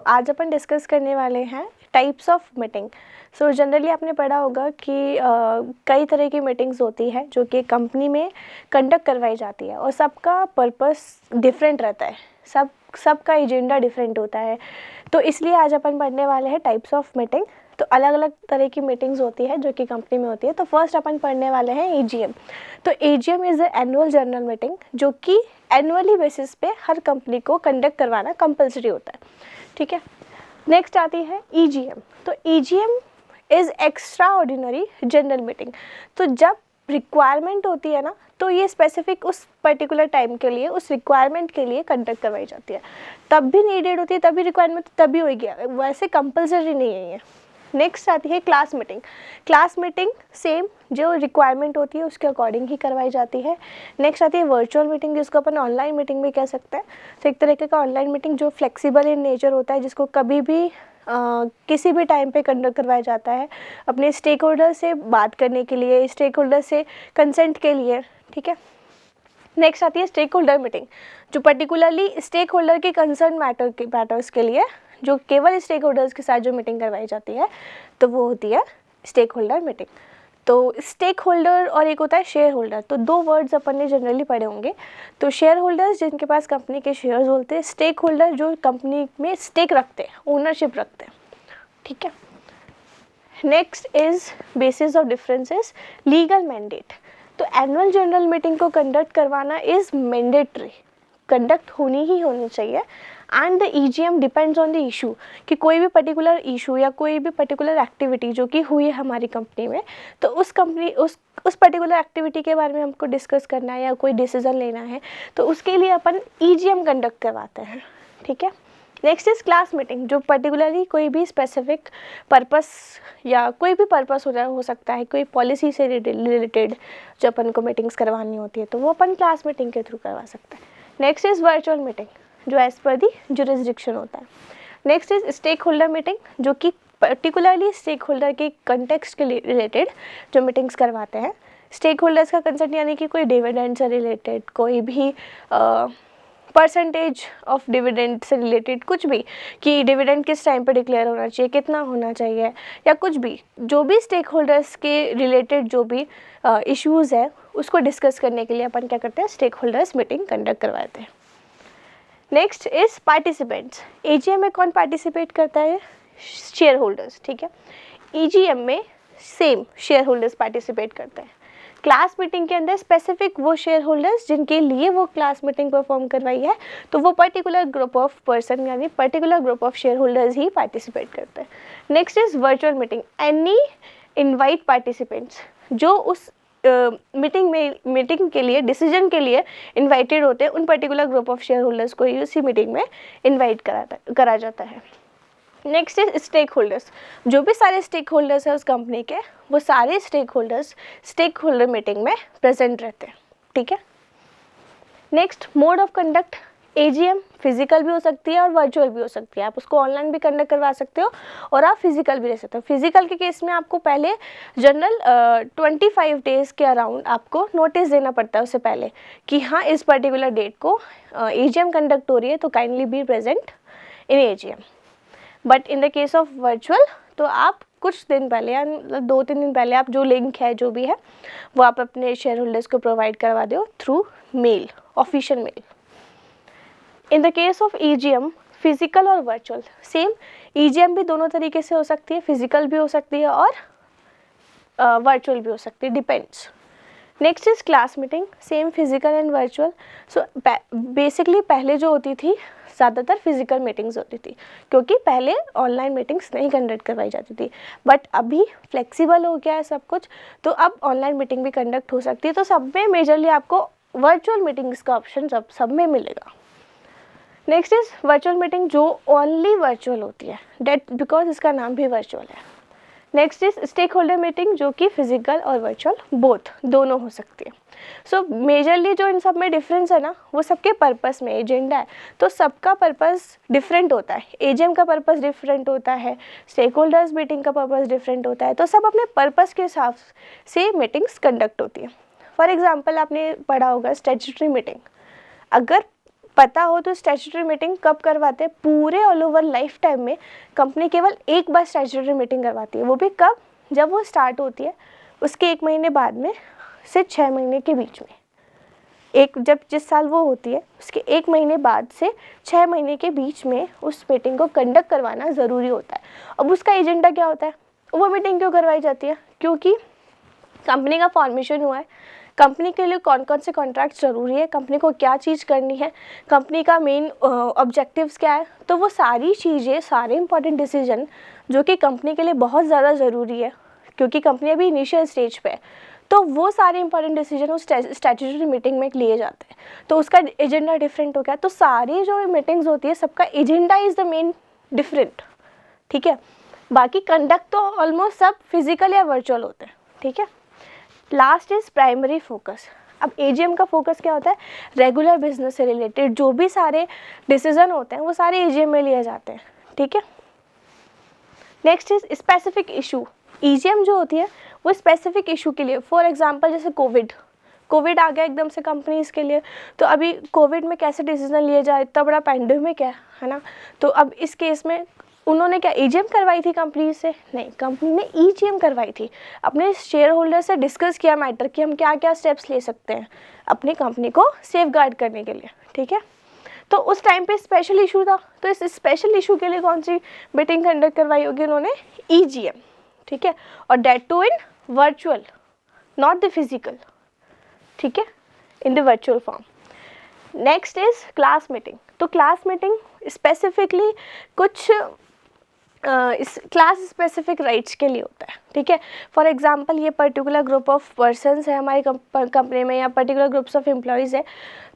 आज अपन डिस्कस करने वाले हैं टाइप्स ऑफ मीटिंग। जनरली आपने पढ़ा होगा कि कई तरह की मीटिंग्स होती है जो कि कंपनी में कंडक्ट करवाई जाती है और सबका पर्पस डिफरेंट रहता है, सबका एजेंडा डिफरेंट होता है। तो इसलिए आज अपन पढ़ने वाले हैं टाइप्स ऑफ मीटिंग। तो अलग अलग तरह की मीटिंग्स होती है जो कि कंपनी में होती है। तो फर्स्ट अपन पढ़ने वाले हैं एजीएम। तो AGM is the annual general meeting जो कि एनुअली बेसिस पे हर कंपनी को कंडक्ट करवाना कंपलसरी होता है, ठीक है। नेक्स्ट आती है ईजीएम। तो EGM is extra ordinary general meeting. तो जब रिक्वायरमेंट होती है ना, तो ये स्पेसिफिक उस पर्टिकुलर टाइम के लिए, उस रिक्वायरमेंट के लिए कंडक्ट करवाई जाती है। तब भी नीडेड होती है, तभी रिक्वायरमेंट तभी होगी, वैसे कंपलसरी नहीं है ये। नेक्स्ट आती है class meeting. Class meeting same जो रिक्वायरमेंट होती है उसके अकॉर्डिंग ही करवाई जाती है। नेक्स्ट आती है वर्चुअल मीटिंग, जिसको अपन ऑनलाइन मीटिंग भी कह सकते हैं। तो एक तरीके का ऑनलाइन मीटिंग जो फ्लेक्सिबल इन नेचर होता है, जिसको कभी भी किसी भी टाइम पे कंडक्ट करवाया जाता है अपने स्टेक होल्डर से बात करने के लिए, स्टेक होल्डर से कंसेंट के लिए, ठीक है। नेक्स्ट आती है स्टेक होल्डर मीटिंग, जो पर्टिकुलरली स्टेक होल्डर के कंसर्न मैटर्स के लिए, जो केवल स्टेक होल्डर्स के साथ जो मीटिंग करवाई जाती है, तो वो होती है स्टेक होल्डर मीटिंग। तो स्टेक होल्डर और एक होता है शेयर होल्डर। तो दो वर्ड्स अपन ने जनरली पढ़े होंगे। तो शेयर होल्डर्स जिनके पास कंपनी के शेयर्स होते हैं, स्टेक होल्डर जो कंपनी में स्टेक रखते हैं, ओनरशिप रखते हैं, ठीक है। Next is basis of differences legal mandate. तो एनुअल जनरल मीटिंग को कंडक्ट करवाना इज़ मैंडेटरी, कंडक्ट होनी ही होनी चाहिए। And the EGM depends on the issue, कि कोई भी पर्टिकुलर इशू या कोई भी पर्टिकुलर एक्टिविटी जो कि हुई है हमारी कंपनी में, तो उस पर्टिकुलर एक्टिविटी के बारे में हमको डिस्कस करना है या कोई डिसीजन लेना है, तो उसके लिए अपन ईजीएम कंडक्ट करवाते हैं, ठीक है। नेक्स्ट इज क्लास मीटिंग, जो पर्टिकुलरली कोई भी स्पेसिफिक पर्पस या कोई भी पर्पस हो सकता है, कोई पॉलिसी से रिलेटेड जो अपन को मीटिंग्स करवानी होती है, तो वो अपन क्लास मीटिंग के थ्रू करवा सकते हैं। नेक्स्ट इज वर्चुअल मीटिंग, जो एज पर दी जुरिस्डिक्शन होता है। Next is stakeholder meeting, जो कि पर्टिकुलरली स्टेक होल्डर के कंटेक्स्ट के रिलेटेड जो मीटिंग्स करवाते हैं। स्टेक होल्डर्स का कंसेंट यानी कि कोई डिविडेंड से रिलेटेड, कोई भी परसेंटेज ऑफ डिविडेंड से रिलेटेड कुछ भी, कि डिविडेंड किस टाइम पे डिक्लेयर होना चाहिए, कितना होना चाहिए, या कुछ भी जो भी स्टेक होल्डर्स के रिलेटेड जो भी इश्यूज़ है उसको डिस्कस करने के लिए अपन क्या करते हैं, स्टेक होल्डर्स मीटिंग कंडक्ट करवाते हैं। Next is participants. एजीएम में कौन पार्टिसिपेट करता है, शेयर होल्डर्स, ठीक है। ईजीएम में सेम शेयर होल्डर्स पार्टिसिपेट करते हैं। क्लास मीटिंग के अंदर स्पेसिफिक वो शेयर होल्डर्स जिनके लिए वो क्लास मीटिंग परफॉर्म करवाई है, तो वो पर्टिकुलर ग्रुप ऑफ पर्सन यानी particular group of share holders he participate करते हैं। Next is virtual meeting. Any invite participants जो उस मीटिंग के लिए, डिसीजन के लिए इनवाइटेड होते हैं, उन particular group of shareholders को ही उसी मीटिंग में इनवाइट करा जाता है। Next is stakeholders. जो भी सारे स्टेक होल्डर्स हैं उस कंपनी के, वो सारे stakeholders stakeholder meeting में प्रेजेंट रहते हैं, ठीक है। Next mode of conduct. AGM physical भी हो सकती है और वर्चुअल भी हो सकती है। आप उसको ऑनलाइन भी कंडक्ट करवा सकते हो और आप फिजिकल भी रह सकते हो। फिजिकल के केस में आपको पहले जनरल 25 डेज़ के अराउंड आपको नोटिस देना पड़ता है उससे पहले, कि हाँ इस पर्टिकुलर डेट को एजीएम कंडक्ट हो रही है, तो kindly be present in AGM. But in the case of virtual, तो आप कुछ दिन पहले या 2-3 दिन पहले आप जो लिंक है जो भी है वो आप अपने शेयर होल्डर्स को प्रोवाइड करवा दो through mail, official mail. In the case of EGM, physical और वर्चुअल सेम। ईजीएम भी दोनों तरीके से हो सकती है, फिजिकल भी हो सकती है और वर्चुअल भी हो सकती है, depends. Next is class meeting, same physical and virtual. So basically पहले जो होती थी ज़्यादातर फिजिकल मीटिंग्स होती थी, क्योंकि पहले ऑनलाइन मीटिंग्स नहीं कंडक्ट करवाई जाती थी। बट अभी फ्लेक्सिबल हो गया है सब कुछ, तो अब ऑनलाइन मीटिंग भी कंडक्ट हो सकती है। तो सब में मेजरली आपको वर्चुअल मीटिंग्स का ऑप्शन सब में मिलेगा। नेक्स्ट इज वर्चुअल मीटिंग, जो ओनली वर्चुअल होती है, डेट बिकॉज इसका नाम भी वर्चुअल है। Next is stakeholder meeting, जो कि फिजिकल और वर्चुअल बोथ दोनों हो सकती है। सो मेजरली जो इन सब में डिफरेंस है ना, वो सबके पर्पस में एजेंडा है, तो सबका पर्पस डिफरेंट होता है। एजीएम का पर्पस डिफरेंट होता है, स्टेक होल्डर्स मीटिंग का पर्पस डिफरेंट होता है, तो सब अपने पर्पस के हिसाब से मीटिंग्स कंडक्ट होती है। फॉर एग्जाम्पल आपने पढ़ा होगा स्टैट्यूटरी मीटिंग। अगर पता हो तो स्टैट्यूटरी मीटिंग कब करवाते हैं, पूरे ऑल ओवर लाइफ टाइम में कंपनी केवल एक बार स्टैट्यूटरी मीटिंग करवाती है, वो भी कब, जब वो स्टार्ट होती है उसके 1 महीने बाद में से 6 महीने के बीच में। जब जिस साल वो होती है उसके 1 महीने बाद से 6 महीने के बीच में उस मीटिंग को कंडक्ट करवाना ज़रूरी होता है। अब उसका एजेंडा क्या होता है, वो मीटिंग क्यों करवाई जाती है, क्योंकि कंपनी का फॉर्मेशन हुआ है, कंपनी के लिए कौन कौन से कॉन्ट्रैक्ट ज़रूरी है, कंपनी को क्या चीज़ करनी है, कंपनी का मेन ऑब्जेक्टिव्स क्या है, तो वो सारी चीज़ें, सारे इंपॉर्टेंट डिसीजन जो कि कंपनी के लिए बहुत ज़्यादा ज़रूरी है, क्योंकि कंपनी अभी इनिशियल स्टेज पे है, तो वो सारे इंपॉर्टेंट डिसीजन उस स्टैट्यूटरी मीटिंग में लिए जाते हैं। तो उसका एजेंडा डिफरेंट हो गया। तो सारी जो मीटिंग्स होती है सबका agenda is the main different, ठीक है। बाकी कंडक्ट तो ऑलमोस्ट सब फिजिकल या वर्चुअल होते हैं, ठीक है। Last is primary focus. अब एजीएम का फोकस क्या होता है, रेगुलर बिजनेस से रिलेटेड जो भी सारे डिसीजन होते हैं वो सारे एजीएम में लिए जाते हैं, ठीक है। Next is specific issue. EGM जो होती है वो स्पेसिफिक इशू के लिए, फॉर एग्जांपल जैसे कोविड आ गया एकदम से कंपनीज के लिए, तो अभी कोविड में कैसे डिसीजन लिए जाए, इतना बड़ा पैंडेमिक है ना। तो अब इस केस में उन्होंने क्या ईजीएम करवाई थी कंपनी से, नहीं, कंपनी ने ईजीएम करवाई थी, अपने शेयर होल्डर से डिस्कस किया मैटर कि हम क्या क्या स्टेप्स ले सकते हैं अपनी कंपनी को सेफगार्ड करने के लिए, ठीक है। तो उस टाइम पे स्पेशल इशू था, तो इस स्पेशल इशू के लिए कौन सी मीटिंग कंडक्ट करवाई होगी उन्होंने, ईजीएम, ठीक है। और that too in virtual, not the physical, ठीक है, in the virtual form. Next is class meeting. तो क्लास मीटिंग स्पेसिफिकली कुछ इस क्लास स्पेसिफिक राइट्स के लिए होता है, ठीक है। फॉर एग्जांपल ये पर्टिकुलर ग्रुप ऑफ पर्सन्स है हमारी कंपनी में, या पर्टिकुलर ग्रुप्स ऑफ एम्प्लॉयज़ है,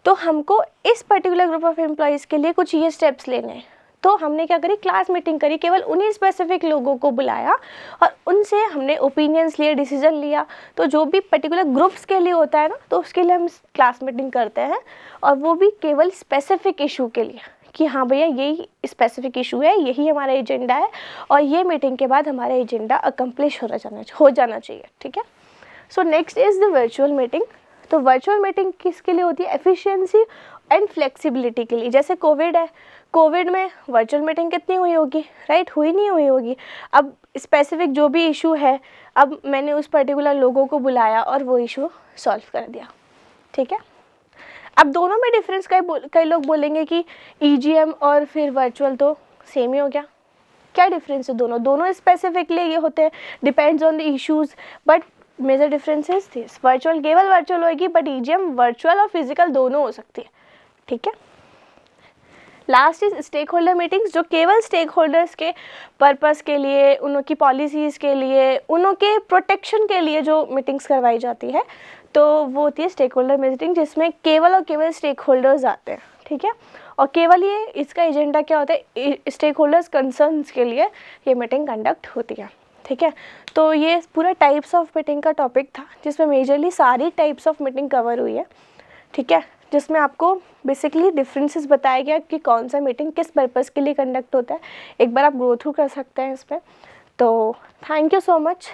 तो हमको इस पर्टिकुलर ग्रुप ऑफ एम्प्लॉयज़ के लिए कुछ ये स्टेप्स लेने हैं। तो हमने क्या करी, क्लास मीटिंग करी, केवल उन्हीं स्पेसिफिक लोगों को बुलाया और उनसे हमने ओपिनियंस लिए, डिसीजन लिया। तो जो भी पर्टिकुलर ग्रुप्स के लिए होता है ना, तो उसके लिए हम क्लास मीटिंग करते हैं, और वो भी केवल स्पेसिफिक इशू के लिए कि हाँ भैया यही स्पेसिफिक इशू है, यही हमारा एजेंडा है, और ये मीटिंग के बाद हमारा एजेंडा अकम्प्लिश हो जाना चाहिए, ठीक है। So next is the virtual meeting. तो वर्चुअल मीटिंग किसके लिए होती है, एफिशिएंसी एंड फ्लेक्सिबिलिटी के लिए। जैसे कोविड है, कोविड में वर्चुअल मीटिंग कितनी हुई होगी, राइट, हुई नहीं हुई होगी। अब स्पेसिफिक जो भी इशू है, अब मैंने उस पर्टिकुलर लोगों को बुलाया और वो इशू सॉल्व कर दिया, ठीक है। अब दोनों में डिफरेंस कई लोग बोलेंगे कि ईजीएम और फिर वर्चुअल तो सेम ही हो गया। क्या डिफरेंस है, दोनों स्पेसिफिकली ये होते हैं, depends on the issues, but major difference is this, virtual केवल वर्चुअल होगी, बट ईजीएम वर्चुअल और फिजिकल दोनों हो सकती है, ठीक है। Last is stakeholder meetings, जो केवल स्टेक होल्डर्स के पर्पस के लिए, उनकी पॉलिसीज़ के लिए, उनके प्रोटेक्शन के लिए जो मीटिंग्स करवाई जाती है, तो वो होती है स्टेक होल्डर मीटिंग, जिसमें केवल और केवल स्टेक होल्डर्स आते हैं, ठीक है। और केवल ये इसका एजेंडा क्या होता है, स्टेक होल्डर्स कंसर्न्स के लिए ये मीटिंग कंडक्ट होती है, ठीक है। तो ये पूरा टाइप्स ऑफ मीटिंग का टॉपिक था, जिसमें मेजरली सारी टाइप्स ऑफ मीटिंग कवर हुई है, ठीक है, जिसमें आपको बेसिकली डिफरेंसेस बताया गया कि कौन सा मीटिंग किस पर्पस के लिए कंडक्ट होता है। एक बार आप गो थ्रू कर सकते हैं इस पर। तो थैंक यू सो मच।